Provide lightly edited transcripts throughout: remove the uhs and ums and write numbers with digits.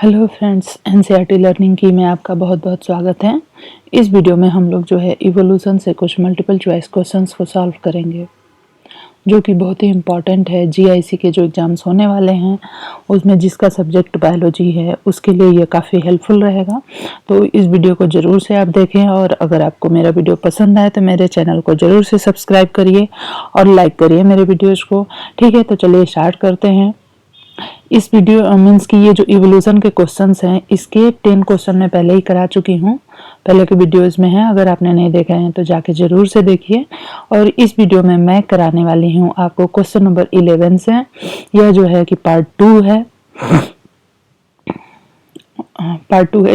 Hello friends, NCERT learning की में आपका बहुत बहुत स्वागत है। इस वीडियो में हम लोग जो है इवोल्यूशन से कुछ मल्टीपल चॉइस क्वेश्चंस को सॉल्व करेंगे, जो कि बहुत ही इम्पॉर्टेंट है। जीआईसी के जो एग्ज़ाम्स होने वाले हैं उसमें जिसका सब्जेक्ट बायोलॉजी है उसके लिए ये काफ़ी हेल्पफुल रहेगा। तो इस वीडियो को ज़रूर से आप देखें, और अगर आपको मेरा वीडियो पसंद आए तो मेरे चैनल को ज़रूर से सब्सक्राइब करिए और लाइक करिए मेरे वीडियोज़ को। ठीक है, तो चलिए स्टार्ट करते हैं। इस वीडियो मीन्स की ये जो इवोल्यूशन के क्वेश्चंस हैं इसके 10 क्वेश्चन मैं पहले ही करा चुकी हूँ, पहले के वीडियोस में है। अगर आपने नहीं देखे हैं तो जाके जरूर से देखिए। और इस वीडियो में मैं कराने वाली हूँ आपको क्वेश्चन नंबर 11 से। यह जो है कि पार्ट 2 है,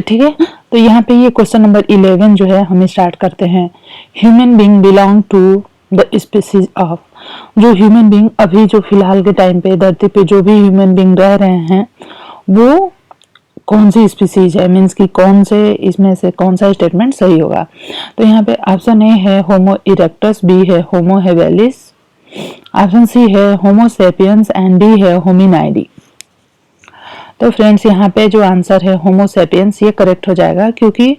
ठीक है। तो यहाँ पे ये क्वेश्चन नंबर 11 जो है हम स्टार्ट करते हैं। Human being belong to the species of. जो ह्यूमन बीइंग अभी जो फिलहाल के टाइम पे धरती पे जो भी ह्यूमन बीइंग रह रहे हैं वो कौन सी स्पीसीज है, मीन्स कि कौन से इसमें से कौन सा स्टेटमेंट सही होगा। तो यहाँ पे ऑप्शन ए है होमो इरेक्टस, बी है होमो हेवेलिस, ऑप्शन सी है होमो सेपियंस एंड डी है होमिनाइडी। तो फ्रेंड्स यहाँ पे जो आंसर है होमो सेपियंस ये करेक्ट हो जाएगा, क्योंकि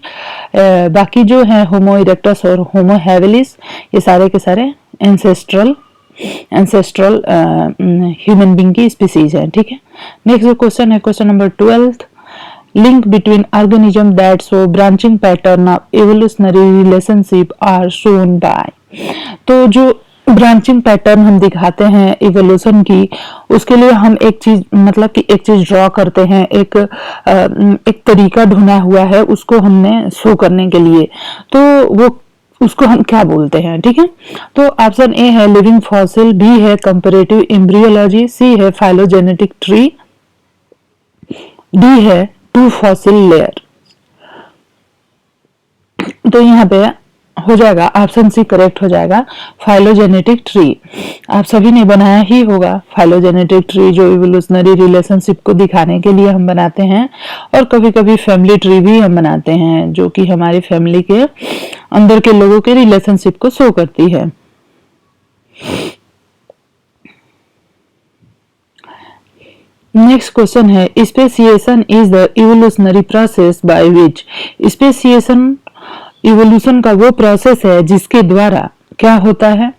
बाकी जो है होमो इरेक्टस और होमो हेवेलिस ये सारे के सारे एंसेस्ट्रल ह्यूमन बीइंग की स्पीसीज है। ठीक है, नेक्स्ट जो क्वेश्चन है question number 12। Link between organism that show branching pattern of evolutionary relationship are shown by. तो जो ब्रांचिंग पैटर्न हम दिखाते हैं इवोल्यूशन की, उसके लिए हम एक चीज मतलब कि एक चीज ड्रॉ करते हैं, एक तरीका ढूंढा हुआ है उसको हमने शो करने के लिए। तो वो उसको हम क्या बोलते हैं। ठीक है, तो ऑप्शन ए है लिविंग फॉसिल, बी है कंपैरेटिव एम्ब्रियोलॉजी, सी है फाइलोजेनेटिक ट्री, डी है टू फॉसिल लेयर। तो यहाँ पे हो जाएगा ऑप्शन सी करेक्ट हो जाएगा, फाइलोजेनेटिक ट्री। आप सभी ने बनाया ही होगा फाइलोजेनेटिक ट्री, जो इवोल्यूशनरी रिलेशनशिप को दिखाने के लिए हम बनाते हैं। और कभी कभी फैमिली ट्री भी हम बनाते हैं, जो कि हमारी फैमिली के अंदर के लोगों के रिलेशनशिप को शो करती है। नेक्स्ट क्वेश्चन है speciation is the evolutionary process by which. Speciation evolution का वो प्रोसेस है जिसके द्वारा क्या होता है।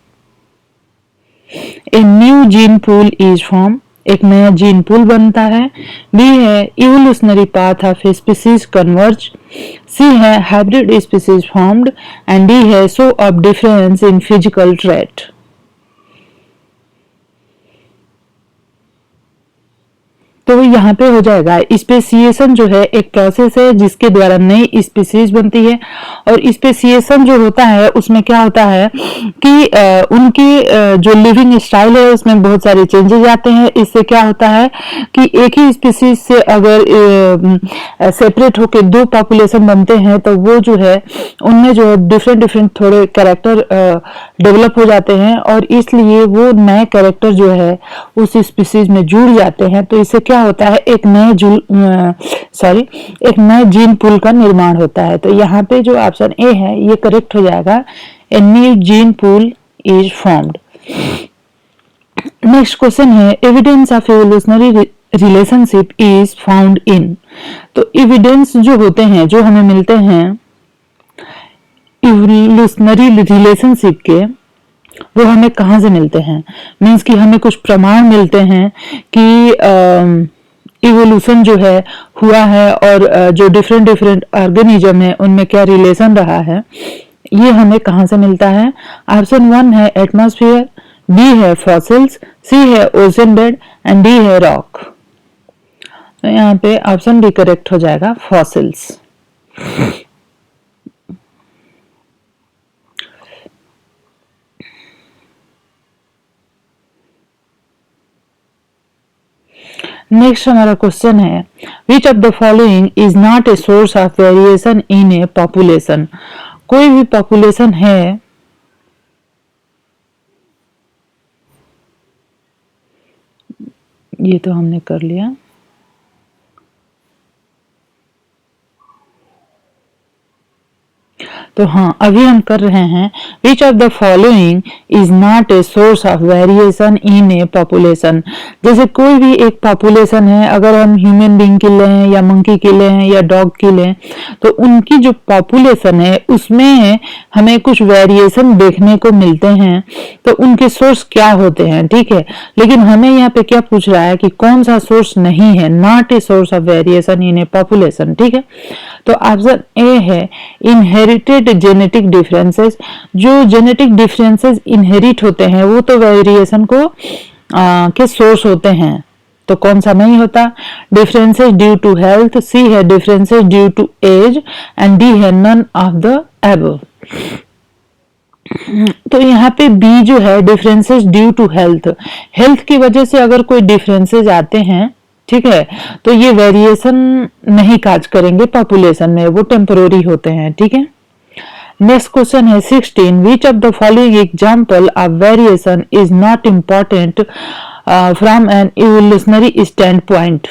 A new gene pool is form, एक नया जीन पूल बनता है। बी है evolutionary path of species converge, C है hybrid species formed and D है show of difference in physical trait. तो यहाँ पे हो जाएगा स्पेसिएशन जो है एक प्रोसेस है जिसके द्वारा नई स्पीसीज बनती है। और स्पेसिएशन जो होता है उसमें क्या होता है कि उनकी जो लिविंग स्टाइल है उसमें बहुत सारे चेंजेस आते हैं। इससे क्या होता है कि एक ही स्पीसीज से अगर सेपरेट होकर दो पॉपुलेशन बनते हैं तो वो जो है उनमें जो है डिफरेंट डिफरेंट थोड़े कैरेक्टर डेवलप हो जाते हैं, और इसलिए वो नए कैरेक्टर जो है उस स्पीसीज में जुड़ जाते हैं। तो इससे क्या होता है एक नए जीन पूल का निर्माण होता है। तो यहाँ पे जो ऑप्शन ए है ये करेक्ट हो जाएगा, a new gene pool is formed. Next question है evidence of evolutionary relationship is found in. तो एविडेंस जो होते हैं जो हमें मिलते हैं इवोल्यूशनरी रिलेशनशिप के, वो हमें कहाँ से मिलते हैं। मीन्स कि हमें कुछ प्रमाण मिलते हैं कि इवोल्यूशन जो है हुआ है और जो डिफरेंट डिफरेंट ऑर्गेनिज्म है उनमें क्या रिलेशन रहा है, ये हमें कहाँ से मिलता है। ऑप्शन 1 है एटमॉस्फेयर, बी है फॉसिल्स, सी है ओशन बेड एंड डी है रॉक। तो यहाँ पे ऑप्शन डी करेक्ट हो जाएगा, फॉसिल्स। नेक्स्ट हमारा क्वेश्चन है which of the following is not a source of variation in A population. कोई भी पॉपुलेशन है ये तो हमने कर लिया। तो हाँ, अभी हम कर रहे हैं विच of the following is not a source of variation in A population. जैसे कोई भी एक पॉपुलेशन है, अगर हम ह्यूमन बीइंग की लें या मंकी की लें या डॉग की लें, तो उनकी जो पॉपुलेशन है उसमें हमें कुछ वेरिएशन देखने को मिलते हैं, तो उनके सोर्स क्या होते हैं, ठीक है। लेकिन हमें यहाँ पे क्या पूछ रहा है कि कौन सा सोर्स नहीं है, not a source of variation in A population, ठीक है। तो ऑप्शन ए है इनहेरिटेड जेनेटिक डिफरेंसेस। जो जेनेटिक डिफरेंसेस इनहेरिट होते हैं वो तो वेरिएशन को के सोर्स होते हैं, तो कौन सा नहीं होता। Differences due to health, C है differences due to age and D है नन ऑफ द अबव। तो यहाँ पे बी जो है differences due to health, health की वजह से अगर कोई डिफरेंसेस आते हैं, ठीक है, तो ये वेरिएशन नहीं काज करेंगे पॉपुलेशन में, वो टेम्पररी होते हैं, ठीक है। नेक्स्ट क्वेश्चन है 16, विच of the following example of variation is not important from an evolutionary stand point.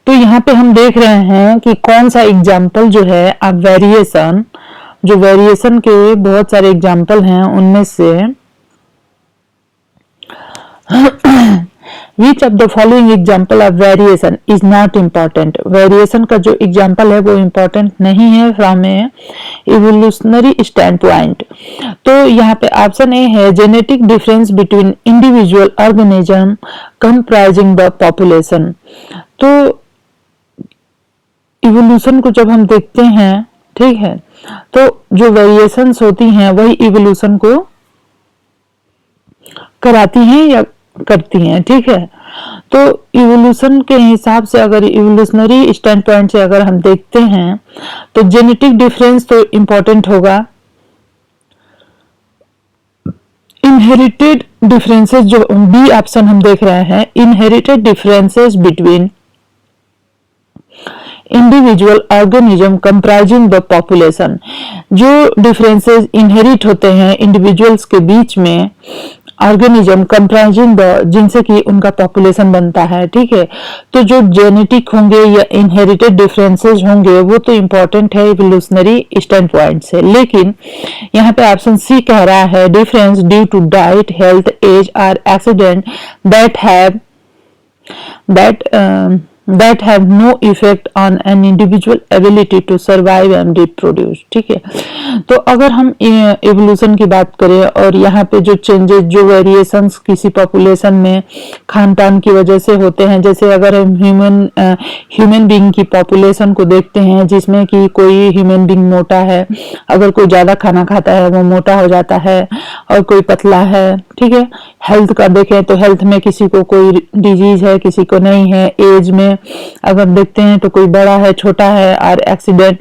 तो यहाँ पे हम देख रहे हैं कि कौन सा एग्जाम्पल जो है ऑफ वेरिएशन, जो वेरिएशन के बहुत सारे एग्जाम्पल हैं उनमें से Which of the following example of variation is not important? Variation का जो एग्जाम्पल है वो इम्पोर्टेंट नहीं है from A evolutionary stand point. तो यहाँ पे ऑप्शन ए है genetic difference between individual organism comprising the population. तो इवोल्यूशन को जब हम देखते हैं, ठीक है, तो जो वेरिएशंस होती हैं वही इवोल्यूशन को कराती हैं या करती हैं, ठीक है। तो इवोल्यूशन के हिसाब से, अगर इवोल्यूशनरी स्टैंड पॉइंट से अगर हम देखते हैं, तो जेनेटिक डिफरेंस तो इंपॉर्टेंट होगा। इनहेरिटेड डिफरेंसेस, जो बी ऑप्शन हम देख रहे हैं, inherited differences between individual organism comprising the population, जो डिफरेंसेस इनहेरिट होते हैं इंडिविजुअल्स के बीच में, ऑर्गेनिज्म कंप्राइजिंग द, जिनसे कि उनका पॉपुलेशन बनता है, ठीक है। तो जो जेनेटिक होंगे या इनहेरिटेड डिफरेंसेस होंगे वो तो इंपॉर्टेंट है इवोल्यूशनरी स्टैंड पॉइंट से, लेकिन यहाँ पे ऑप्शन सी कह रहा है difference due to diet, health, age और accident that have no effect on an individual ability to survive and reproduce, ठीक है। तो अगर हम एवोल्यूशन की बात करें और यहाँ पे जो चेंजेस, जो वेरिएशंस किसी पॉपुलेशन में खान पान की वजह से होते हैं, जैसे अगर हम ह्यूमन बीइंग की पॉपुलेशन को देखते हैं जिसमें कि कोई ह्यूमन बीइंग मोटा है, अगर कोई ज्यादा खाना खाता है वो मोटा हो जाता है और कोई पतला है, ठीक है। हेल्थ का देखें तो हेल्थ में किसी को कोई डिजीज है, किसी को नहीं है। एज में अगर देखते हैं तो कोई बड़ा है, छोटा है, और एक्सीडेंट,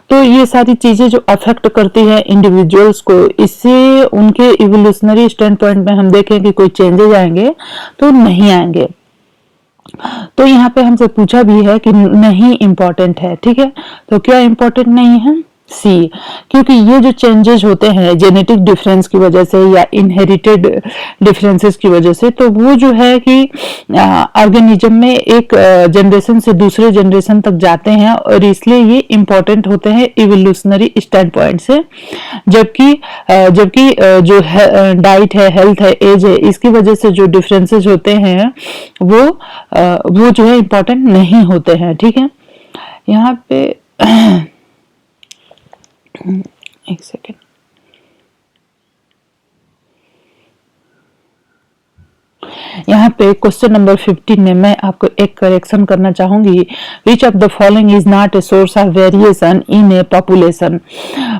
तो ये सारी चीजें जो अफेक्ट करती है इंडिविजुअल्स को, इससे उनके इवोल्यूशनरी स्टैंड पॉइंट में हम देखें कि कोई चेंजेस आएंगे तो नहीं आएंगे। तो यहाँ पे हमसे पूछा भी है कि नहीं इम्पोर्टेंट है, ठीक है। तो क्या इम्पोर्टेंट नहीं है? सी, क्योंकि ये जो चेंजेस होते हैं जेनेटिक डिफरेंस की वजह से या इनहेरिटेड डिफरेंसेस की वजह से, तो वो जो है कि ऑर्गेनिज्म में एक जनरेशन से दूसरे जनरेशन तक जाते हैं और इसलिए ये इम्पोर्टेंट होते हैं इवोल्यूशनरी स्टैंड पॉइंट से। जबकि जो डाइट है, हेल्थ है, एज है, इसकी वजह से जो डिफरेंसेस होते हैं वो जो है इम्पोर्टेंट नहीं होते हैं, ठीक है। यहाँ पे एक सेकेंड, यहाँ पे क्वेश्चन नंबर 15 में मैं आपको एक करेक्शन करना चाहूंगी। विच of the following is not a source of variation in A population.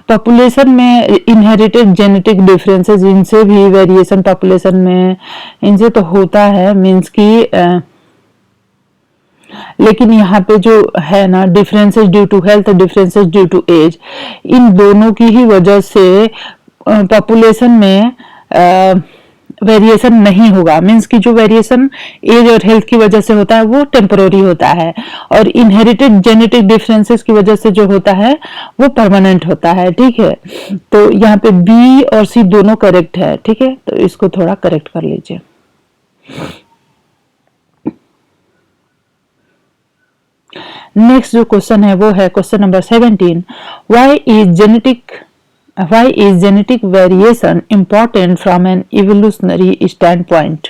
Population में इनहेरिटेड जेनेटिक डिफरेंसेस, इनसे भी वेरिएशन पॉपुलेशन में इनसे तो होता है, मीन्स की लेकिन यहाँ पे जो है ना differences due to health, differences due to age, इन दोनों की ही वजह से पॉपुलेशन में वेरिएशन नहीं होगा। मीन्स की जो वेरिएशन एज और हेल्थ की वजह से होता है वो टेम्पररी होता है, और इनहेरिटेड जेनेटिक डिफरेंसेस की वजह से जो होता है वो परमानेंट होता है, ठीक है। तो यहाँ पे बी और सी दोनों करेक्ट है, ठीक है। तो इसको थोड़ा करेक्ट कर लीजिए। नेक्स्ट जो क्वेश्चन है वो है question number 17। Why is genetic variation important from an evolutionary standpoint?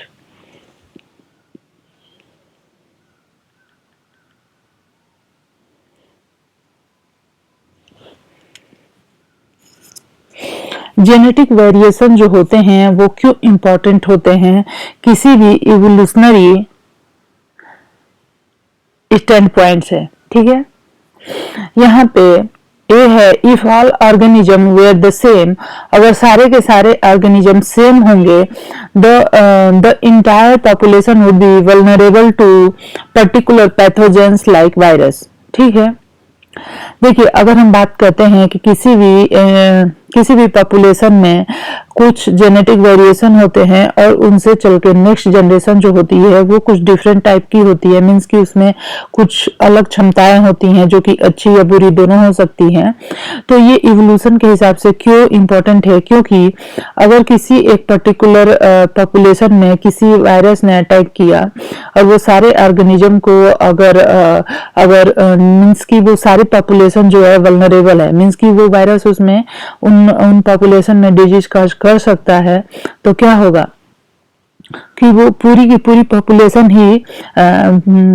Genetic variation जो होते हैं वो क्यों इम्पोर्टेंट होते हैं किसी भी इवोल्यूशनरी स्टैंड पॉइंट से, ठीक है। यहाँ पे ए है if all organism were the same, अगर सारे के सारे ऑर्गेनिज्म सेम होंगे the entire population would be vulnerable to particular pathogens like virus, ठीक है। देखिए, अगर हम बात करते हैं कि किसी भी पॉपुलेशन में कुछ जेनेटिक वेरिएशन होते हैं और उनसे चल के नेक्स्ट जनरेशन जो होती है वो कुछ डिफरेंट टाइप की होती है, मीन्स कि उसमें कुछ अलग क्षमताएं होती हैं जो कि अच्छी या बुरी दोनों हो सकती हैं। तो ये इवोल्यूशन के हिसाब से क्यों इम्पोर्टेंट है, क्योंकि अगर किसी एक पर्टिकुलर पॉपुलेशन में किसी वायरस ने अटैक किया और वो सारे ऑर्गेनिज्म को अगर मीन्स कि वो सारी पॉपुलेशन जो है वल्नरेबल है, मीन्स कि वो वायरस उसमें उन पॉपुलेशन में डिजीज काज कर सकता है, तो क्या होगा कि वो पूरी की पूरी पॉपुलेशन ही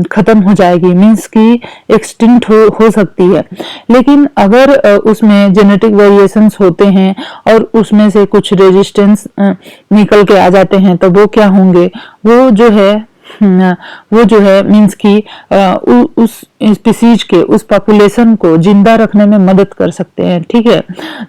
खत्म हो जाएगी, मीन्स कि एक्सटिंक्ट हो सकती है। लेकिन अगर उसमें जेनेटिक वेरिएशंस होते हैं और उसमें से कुछ रेजिस्टेंस निकल के आ जाते हैं, तो वो क्या होंगे, वो जो है मीन्स कि उस स्पीसीज के उस पॉपुलेशन को जिंदा रखने में मदद कर सकते हैं, ठीक है।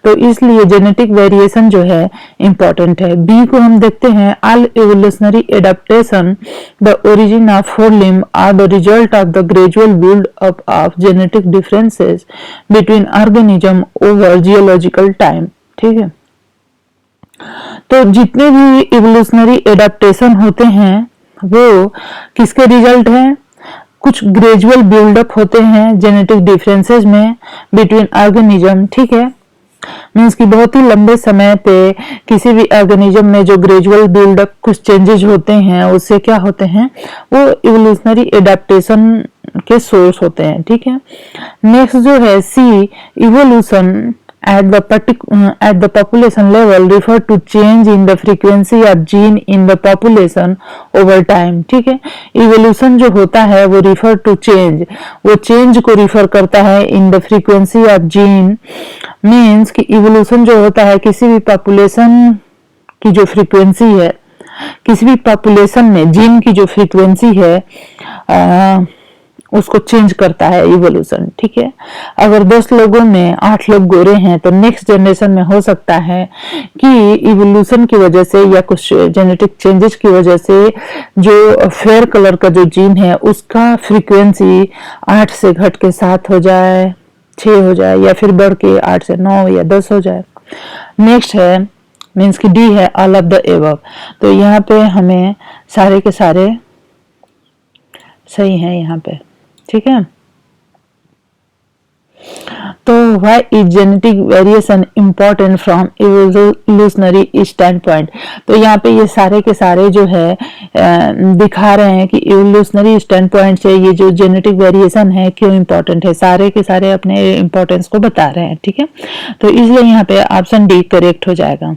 तो इसलिए जेनेटिक वेरिएशन जो है इम्पोर्टेंट है। बी को हम देखते हैं, all evolutionary adaptation the origin of four limb are the result of the gradual build up of genetic differences between organism over geological time, ठीक है। तो जितने भी एवोल्यूशनरी एडाप्टेशन होते हैं वो किसके रिजल्ट हैं, कुछ ग्रेजुअल बिल्डअप होते हैं जेनेटिक डिफरेंसेस में बिटवीन ऑर्गेनिज्म, ठीक है। मीन्स कि बहुत ही लंबे समय पे किसी भी ऑर्गेनिज्म में जो ग्रेजुअल बिल्डअप कुछ चेंजेस होते हैं उससे क्या होते हैं, वो इवोल्यूशनरी एडाप्टेशन के सोर्स होते हैं, ठीक है। नेक्स्ट जो है सी, evolution at the population level refer to change in the frequency of gene in the population over time, ठीक है। इवोल्यूशन जो होता है वो रिफर टू चेंज, वो चेंज को रिफर करता है in the frequency of gene, means कि इवोल्यूशन जो होता है किसी भी पॉपुलेशन की जो फ्रीक्वेंसी है, किसी भी पॉपुलेशन में जीन की जो फ्रीक्वेंसी है उसको चेंज करता है इवोल्यूशन, ठीक है। अगर 10 लोगों में 8 लोग गोरे हैं तो नेक्स्ट जनरेशन में हो सकता है कि इवोल्यूशन की वजह से या कुछ जेनेटिक चेंजेस की वजह से जो फेयर कलर का जो जीन है उसका फ्रीक्वेंसी 8 से घट के 7 हो जाए, 6 हो जाए, या फिर बढ़ के 8 से 9 या 10 हो जाए। नेक्स्ट है मीन्स कि डी है ऑल ऑफ द एबव, तो यहाँ पे हमें सारे के सारे सही हैं यहाँ पे, ठीक है। तो why is genetic variation important from evolutionary standpoint, तो यहाँ पे ये सारे के सारे जो है दिखा रहे हैं कि इवोल्यूशनरी स्टैंड पॉइंट से ये जो जेनेटिक वेरिएशन है क्यों इम्पोर्टेंट है, सारे के सारे अपने इम्पोर्टेंस को बता रहे हैं, ठीक है। तो इसलिए यहाँ पे ऑप्शन डी करेक्ट हो जाएगा।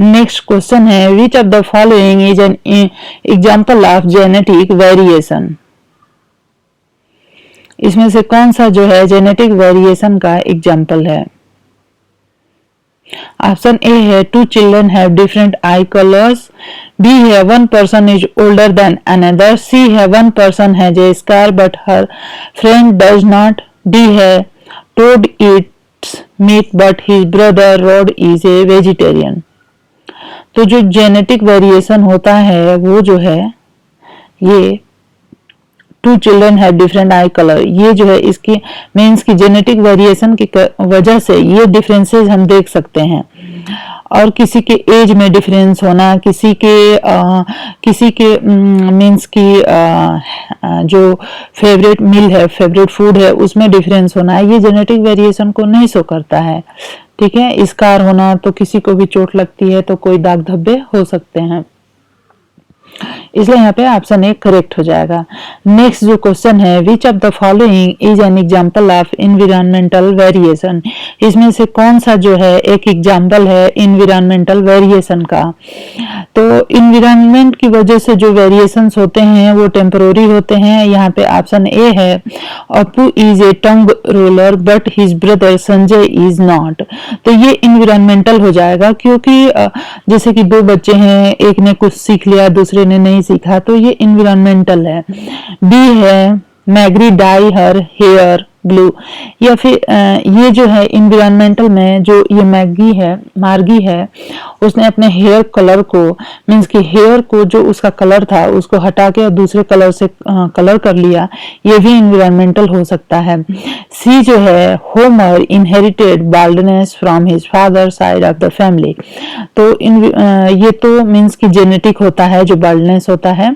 नेक्स्ट क्वेश्चन है, which of the following is an example of genetic variation, इसमें से कौन सा जो है जेनेटिक वेरिएशन का एग्जाम्पल है। ऑप्शन ए है two children have different eye colours, B है one person is older than another, C है one person has a scar but her friend does not, D है Todd eats meat but his brother Rod is a vegetarian. तो जो genetic variation होता है वो जो है ये two children have different eye colour, ये जो है इसकी मीन्स की जेनेटिक वेरिएशन की वजह से ये डिफरेंसेस हम देख सकते हैं। और किसी के एज में डिफरेंस होना, किसी के मीन्स की जो फेवरेट मील है, फेवरेट फूड है उसमें डिफरेंस होना, ये जेनेटिक वेरिएशन को नहीं शो करता है, ठीक है। स्कार होना, तो किसी को भी चोट लगती है तो कोई दाग धब्बे हो सकते हैं। इसलिए यहाँ पे ऑप्शन ए करेक्ट हो जाएगा। नेक्स्ट जो क्वेश्चन है, which of the following is an example of environmental variation, इसमें से कौन सा जो है एक एग्जांपल है एनवायरमेंटल वेरिएशन का। तो एनवायरमेंट की वजह से जो वेरिएशंस होते हैं वो टेम्पररी होते हैं। यहाँ पे ऑप्शन ए है, Apu is a tongue roller but his brother Sanjay is not. तो ये एनवायरमेंटल हो जाएगा, क्योंकि जैसे कि दो बच्चे हैं, एक ने कुछ सीख लिया दूसरे ने नहीं सीखा, तो ये एनवायरमेंटल है। बी है, मैग्री डाई हर हेयर ब्लू, या फिर ये जो है एनवायरमेंटल में जो ये मार्गी है उसने अपने हेयर कलर को, मींस कि हेयर को जो उसका कलर था उसको हटा के और दूसरे कलर से कलर कर लिया, ये भी एनवायरमेंटल हो सकता है। सी जो है, Homer inherited baldness from his father side of the family, तो ये तो मींस कि जेनेटिक होता है जो बाल्डनेस होता है।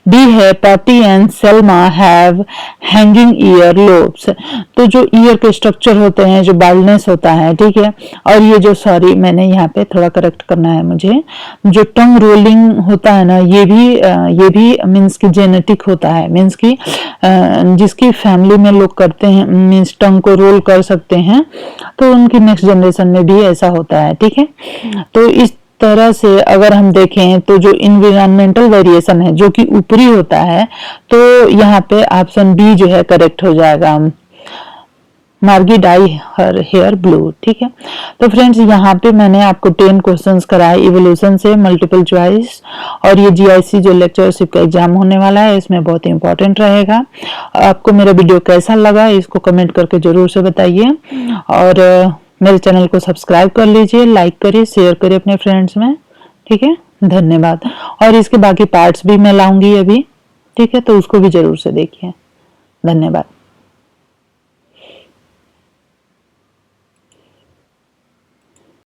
डी है, Patty and Selma have hanging ear lobes, तो जो ईयर के स्ट्रक्चर होते हैं जो बाल्डनेस होता है, ठीक है। और ये जो, सॉरी मैंने यहाँ पे थोड़ा करेक्ट करना है मुझे, जो टंग रोलिंग होता है ना, ये भी मींस की जेनेटिक होता है, मींस की जिसकी फैमिली में लोग करते हैं, मींस टंग को रोल कर सकते हैं, तो उनकी नेक्स्ट जनरेशन में भी ऐसा होता है, ठीक है। तो इस तरह से अगर हम देखें तो जो एनवायरमेंटल वेरिएशन है जो कि ऊपरी होता है, तो यहाँ पे ऑप्शन बी जो है करेक्ट हो जाएगा, मार्गी डाई हर हेयर ब्लू, ठीक है। तो फ्रेंड्स, यहाँ पे मैंने आपको 10 क्वेश्चंस कराए इवोल्यूशन से, मल्टीपल चॉइस, और ये जीआईसी जो लेक्चरशिप का एग्जाम होने वाला है इसमें बहुत इंपॉर्टेंट रहेगा। आपको मेरा वीडियो कैसा लगा इसको कमेंट करके जरूर से बताइए, और मेरे चैनल को सब्सक्राइब कर लीजिए, लाइक करिए, शेयर करिए अपने फ्रेंड्स में, ठीक है। धन्यवाद। और इसके बाकी पार्ट्स भी मैं लाऊंगी अभी, ठीक है, तो उसको भी जरूर से देखिए। धन्यवाद।